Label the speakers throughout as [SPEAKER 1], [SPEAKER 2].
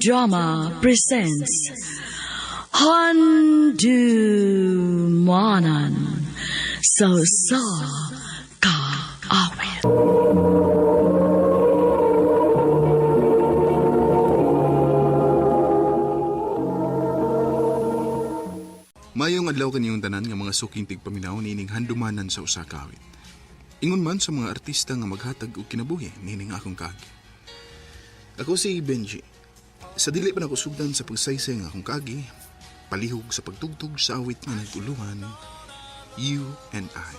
[SPEAKER 1] Drama presents Handumanan So Ka Awit.
[SPEAKER 2] Mayong adlaw kaniyong tanan nga mga suking tigpaminaw nining handumanan sa usa ka awit. Ingon man sa mga artista nga maghatag og kinabuhi nining akong kaagi. Ako si Benji. Sa dili pa nako sugdan sa pagsaysay nga akong kaagi, palihog sa pagtugtog sa awit nga naguluhan, You and I.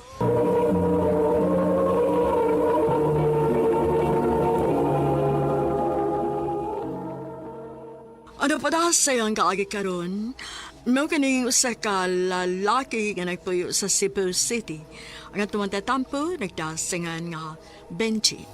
[SPEAKER 3] Ano pa dahil sa'yo ang kaagi karon? May kaning usa ka lalaki nga nagpuyo sa Cebu City. Ang atong tatampo, nagdasingan nga Benji.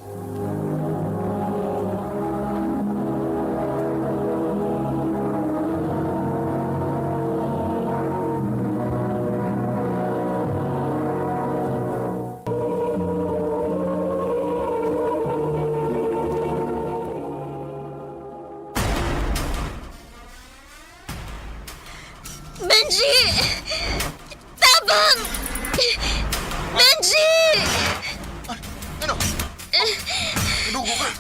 [SPEAKER 4] Benji! Tabang! Benji!
[SPEAKER 2] Ano? Inugo ka?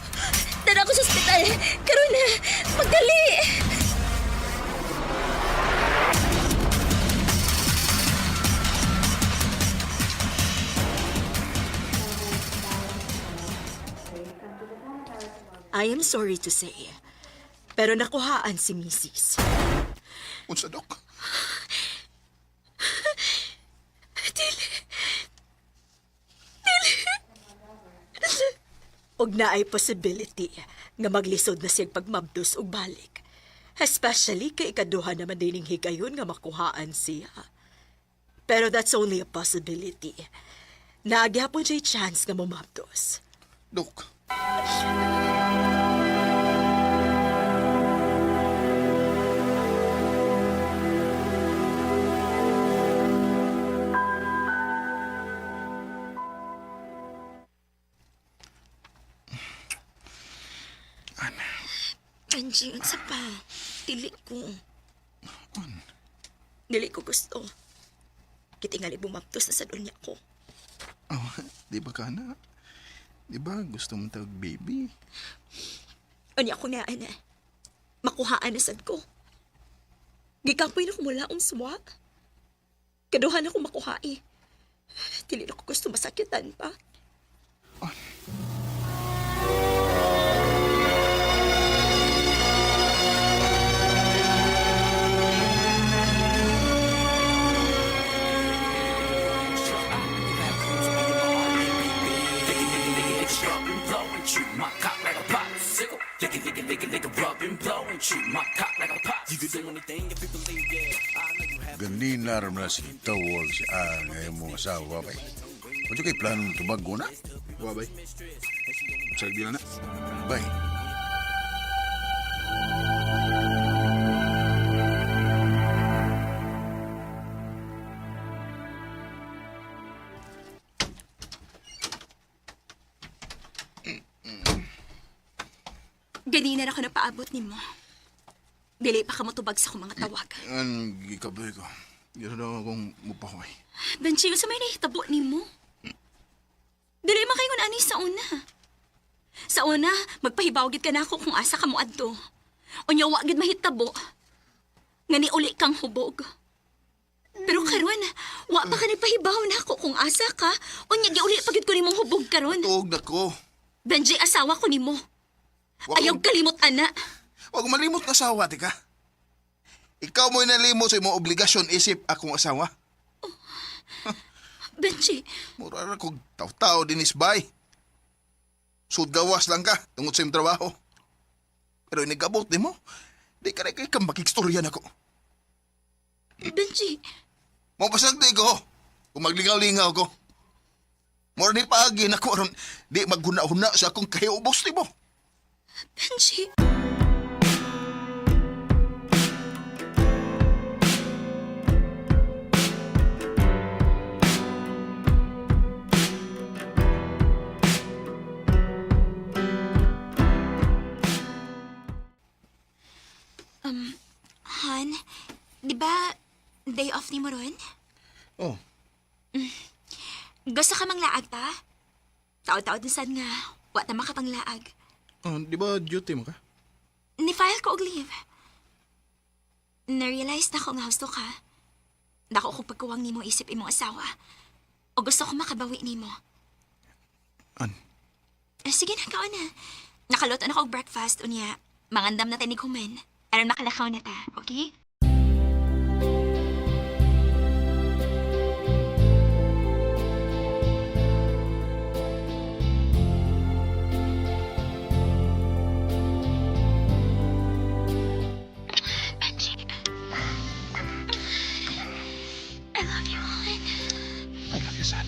[SPEAKER 4] Tara ko sa ospital. Karoon na. Magdali!
[SPEAKER 3] I am sorry to say, pero nakuhaan si Mrs.
[SPEAKER 2] Unsa, Dok?
[SPEAKER 3] Og na ay possibility nga maglisod na siyang pagmabdos og balik. Especially kay ikaduha naman dining higayon nga makuhaan siya. Pero that's only a possibility. Nagyapon siya'y chance nga mamabdos.
[SPEAKER 2] Dok.
[SPEAKER 4] Benji, unsa pa? Dili ko.
[SPEAKER 3] Dili ko gusto. Kitingali bumaptos na sa dunya ko.
[SPEAKER 2] Oh, di ba ka na? Di ba gusto mong tawag baby?
[SPEAKER 4] Unya ko na, ana. Makuhaan na sad ko. Gikampoy na ko mula umswa. Kaduhan ako makuhai. Dili na ko gusto masakitan pa.
[SPEAKER 5] Ganina rin na si Tawol si ngayon mong asawa ba? Ano kay planong tubago na?
[SPEAKER 2] Wabay. Salbi na na.
[SPEAKER 5] Bay.
[SPEAKER 4] Ganina na ako napaabot ni mo. Dili pa ka matubag sa akong mga tawag.
[SPEAKER 2] Ang gikaboy ko. Gano'n daw akong mupahoy.
[SPEAKER 4] Benji, sa may nahitabo ni mo. Dili man kayo ani sa una. Sa una, magpahibawgit ka na ako kung asa ka mo adto. Unya wa gid mahitabo. Nga ni uli kang hubog. Pero karon, wa pa ka nagpahibaw na ako kung asa ka. Unya giuli pa gid ko nimong hubog karon.
[SPEAKER 2] Tuog na ko.
[SPEAKER 4] Benji, asawa ko nimo. Ayaw kalimot, ana.
[SPEAKER 2] Huwag malimot na asawa, tika. Ikaw mo'y nalimot sa imong obligasyon isip akong asawa.
[SPEAKER 4] Benji,
[SPEAKER 2] Mura na kong taw-taw din isbay. Sud gawas lang ka tungod sa imong trabaho. Pero inigabot di mo, di ka rin kang makikstorya na ko.
[SPEAKER 4] Benji,
[SPEAKER 2] Mapasagdi ko kung maglingaw-lingaw ko. Mura ni paagi na ko aron di maghuna-huna sa akong kahiubos di mo.
[SPEAKER 4] Benji. Han, di ba day off ni mo ron?
[SPEAKER 2] Oh,
[SPEAKER 4] Gusto ka manglaag ta? Taod-taod din sad nga, wa ta makapanglaag.
[SPEAKER 2] di ba duty mo ka?
[SPEAKER 4] Ni-file ko og leave. Na-realize na ko nga gusto ka. Dako ko pagkuwang nimo isip imong asawa. O gusto ko makabawi nimo.
[SPEAKER 2] An,
[SPEAKER 4] Sige na, kao na. Nakaluto na ko og breakfast, unya. Mangandam na tayo ni Kuman. Aron makalakaw na ta, okay? I love you, Han.
[SPEAKER 2] I love you, son.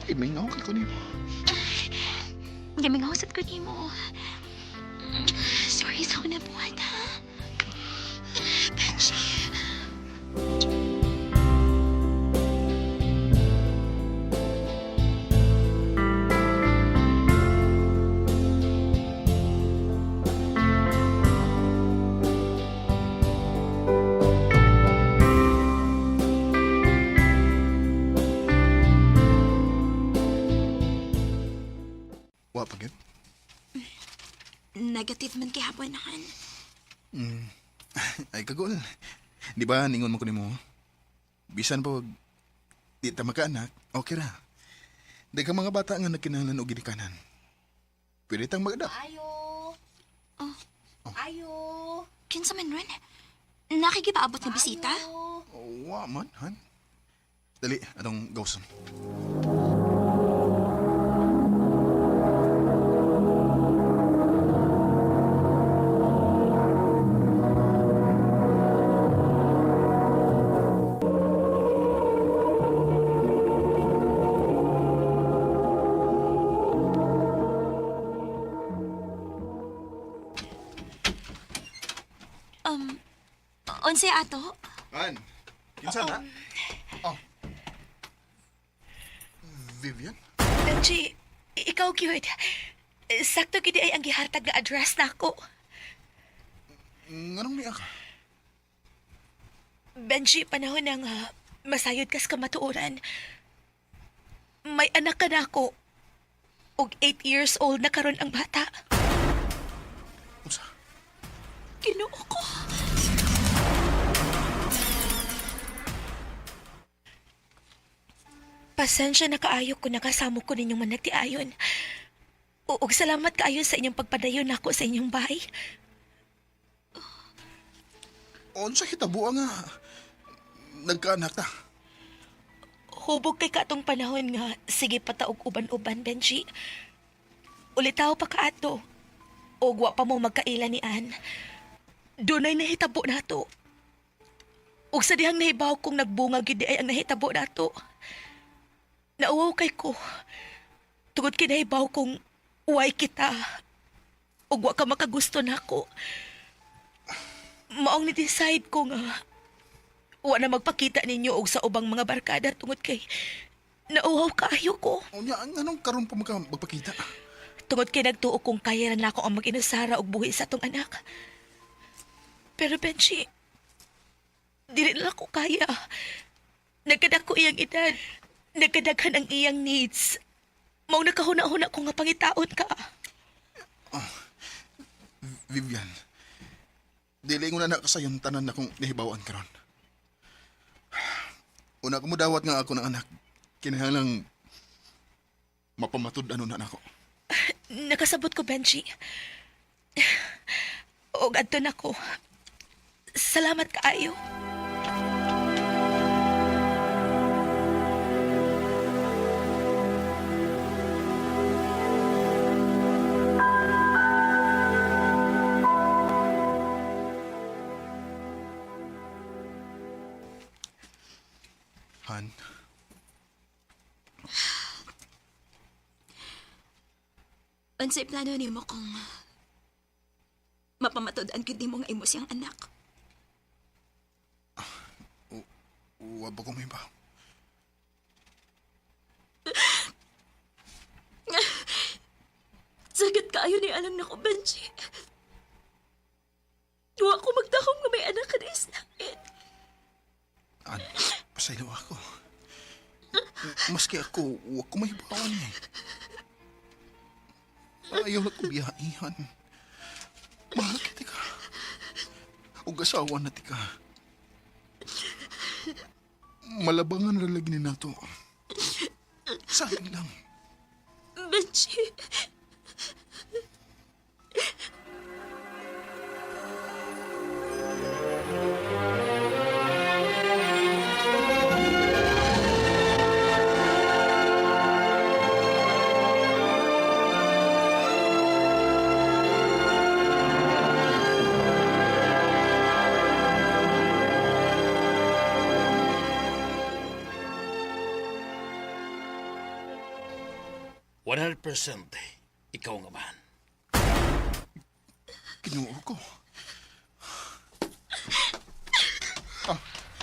[SPEAKER 2] Imingaw ka ko ni mo.
[SPEAKER 4] Gaming husat ko ni mo. Sorry sa kuna buhat, ha? Benji.
[SPEAKER 2] Wa pa gyud.
[SPEAKER 4] Negative man kay hapon, Han.
[SPEAKER 2] Ay kagol. Di ba ningon mo ko nimo? Bisan po di ta makaanak, okay ra. Daghang mga bata nga nagkinahanglan og ginikanan. Pwede tang magada.
[SPEAKER 6] Ayo.
[SPEAKER 4] Oh.
[SPEAKER 6] Ayo.
[SPEAKER 4] Kinsa man ron? Nakikipaabot nga bisita?
[SPEAKER 2] Wa man, han. Dali, atong gawson.
[SPEAKER 4] Onse ato?
[SPEAKER 2] Han, kinsa na? Oh. Vivian?
[SPEAKER 6] Benji, ikaw gyud. Sakto gid ay ang gihatag nga address nako.
[SPEAKER 2] Nganong niya ka?
[SPEAKER 6] Benji, panahon na nga masayod kas kamatuoran. May anak ka na ako. Og 8 years old na karon ang bata.
[SPEAKER 2] Unsa?
[SPEAKER 6] Ginoo ko. Pasensya na kaayo ko nakasamo ko ninyong managtiayon. Ug salamat kaayo sa inyong pagpadayon nako sa inyong bahay.
[SPEAKER 2] Unsa hitabo nga nagkaanak ta?
[SPEAKER 6] Hubog kay katong panahon nga sige pataog uban-uban, Benji. Ulitaw pa kaato. Og wa pa mo magkaila ni Ann. Dunay nahitabo nato. Og sa dihang nahibaw kong nagbunga gid ay ang nahitabo nato. Nauwaw kay ko. Tungod kinahibaw kong uway kita. Ug wa ka makagusto nako. Maong ni-decide ko nga wa na magpakita ninyo og sa ubang mga barkada tungod kay nauwaw kaayo ko.
[SPEAKER 2] Unya, anong karon pa magpakita?
[SPEAKER 6] Tungod kay nagtuo kong kaya na ako ang mag-inusara og buhi sa tong anak. Pero Benji, dili na ako kaya. Nagkadako iyang edad. Nagkadaghan ang iyang needs. Mao nakahuna-huna ko nga pangitaon ka.
[SPEAKER 2] Vivian, dili ko na kasayon tanan na kong nahibawan karon. Una ko mo dawat nga ako ng anak. Kinahanglang mapamatud ano na nako.
[SPEAKER 6] Nakasabot ko, Benji. Og adto na ko. Salamat kaayo.
[SPEAKER 2] Han,
[SPEAKER 4] Unsay plano nimo kung mapamatod-an gid nimo nga imo siyang anak?
[SPEAKER 2] wa ba ko may ba?
[SPEAKER 4] Sagad kaayo ni alang nako, Benji.
[SPEAKER 3] Wa ko magtahong nga may anak ka na isnangin.
[SPEAKER 2] An, pasaylo ako. Maski ako, huwag ko mahibawan eh. Ayaw na ko biyaihan. Mahal kita ka. Ug asawa na tika. Malabangan ra lagi ni nato. Sayang lang.
[SPEAKER 3] Benji.
[SPEAKER 7] Ikaw nga man.
[SPEAKER 2] Kinuo ko.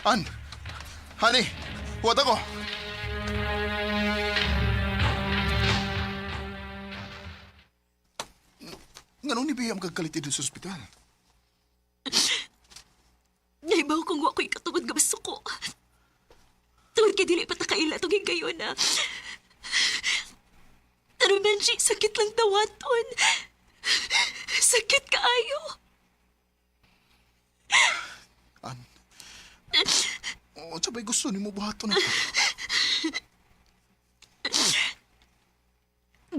[SPEAKER 2] An! Honey! Huwag ako! Nga ni Biyam kagkalitid sa ospital?
[SPEAKER 3] Naibaw kung wa ko'y katungod nga baso ko. Tungod kay dili patakaila itong higayon na. Pero Benji, sakit lang dawaton. Sakit kaayo.
[SPEAKER 2] An? O, sabay gusto ni mo buhaton ako.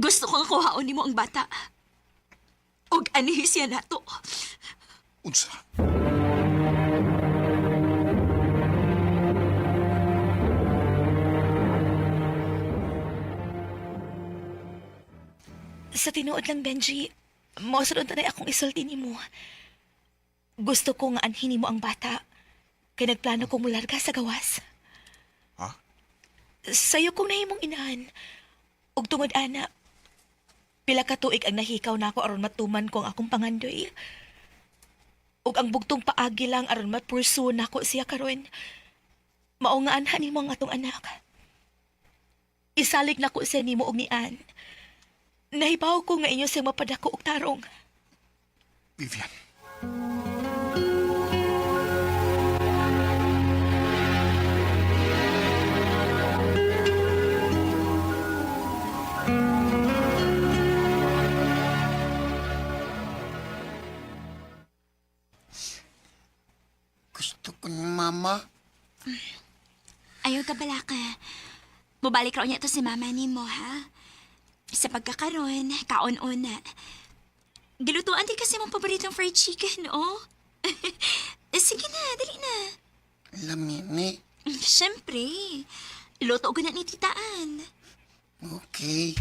[SPEAKER 3] Gusto ko nga kuhaon ni mo ang bata. Og anihis yan nato.
[SPEAKER 2] Unsa?
[SPEAKER 6] Sa tinuod lang, Benji, mausunod na akong isulti ni mo. Gusto ko nga anhin mo ang bata. Kaya nagplano kong mularga sa gawas.
[SPEAKER 2] Ha?
[SPEAKER 6] Sayo kong nahimong inahan. Ug tungod ana, pila ka tuig ang nahikaw na ako aron matuman ko ang akong pangandoy. Ug ang bugtong paagi lang aron mapursu na ko siya karon. Mao nga anhan nimo ang atong anak. Isalig na ko siya nimo og ni Ann. Nahibaw ko nga inyo siyang mapadako og tarong.
[SPEAKER 2] Vivian.
[SPEAKER 5] Gusto ko ni Mama.
[SPEAKER 4] Ayaw ka bala ka. Mubalik raw niya to si mama ni mo, ha? Sa pagkakaroon, kaon-on na. Gilutuan din kasi mong paboritong fried chicken, oh. Sige na, dali na.
[SPEAKER 5] Lamini.
[SPEAKER 4] Siyempre. Luto ko na ni Titaan.
[SPEAKER 5] Okay.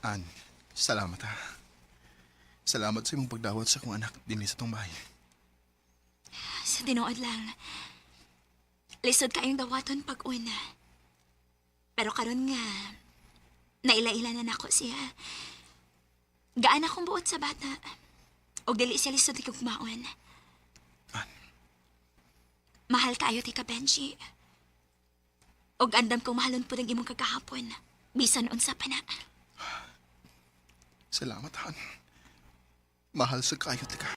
[SPEAKER 2] An, salamat ha. Salamat sa imong pagdawat sa akong anak dinhi sa tong bahay.
[SPEAKER 4] Sa tinuod lang. Lisod kayong dawaton pag-una. Pero karon nga, naila-ila na nako siya. Gaan akong buot sa bata. O dili siya lisod ikong kumaon.
[SPEAKER 2] An,
[SPEAKER 4] Mahal kaayo ti ka, Benji. Og andam kong mahalon po ng imong kagahapon. Bisan unsa pa na.
[SPEAKER 2] salamat Han. Mahal sa kayot ka.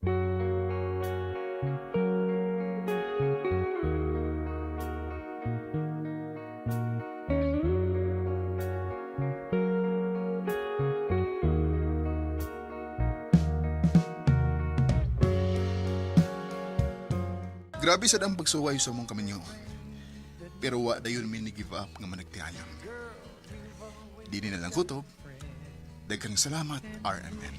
[SPEAKER 2] Grabe sad ang pagsuway sa mong kaminyo. Pero wa dayon mi ni-give up nga managtihayon. Di na lang kutob. Daghang salamat, RMN.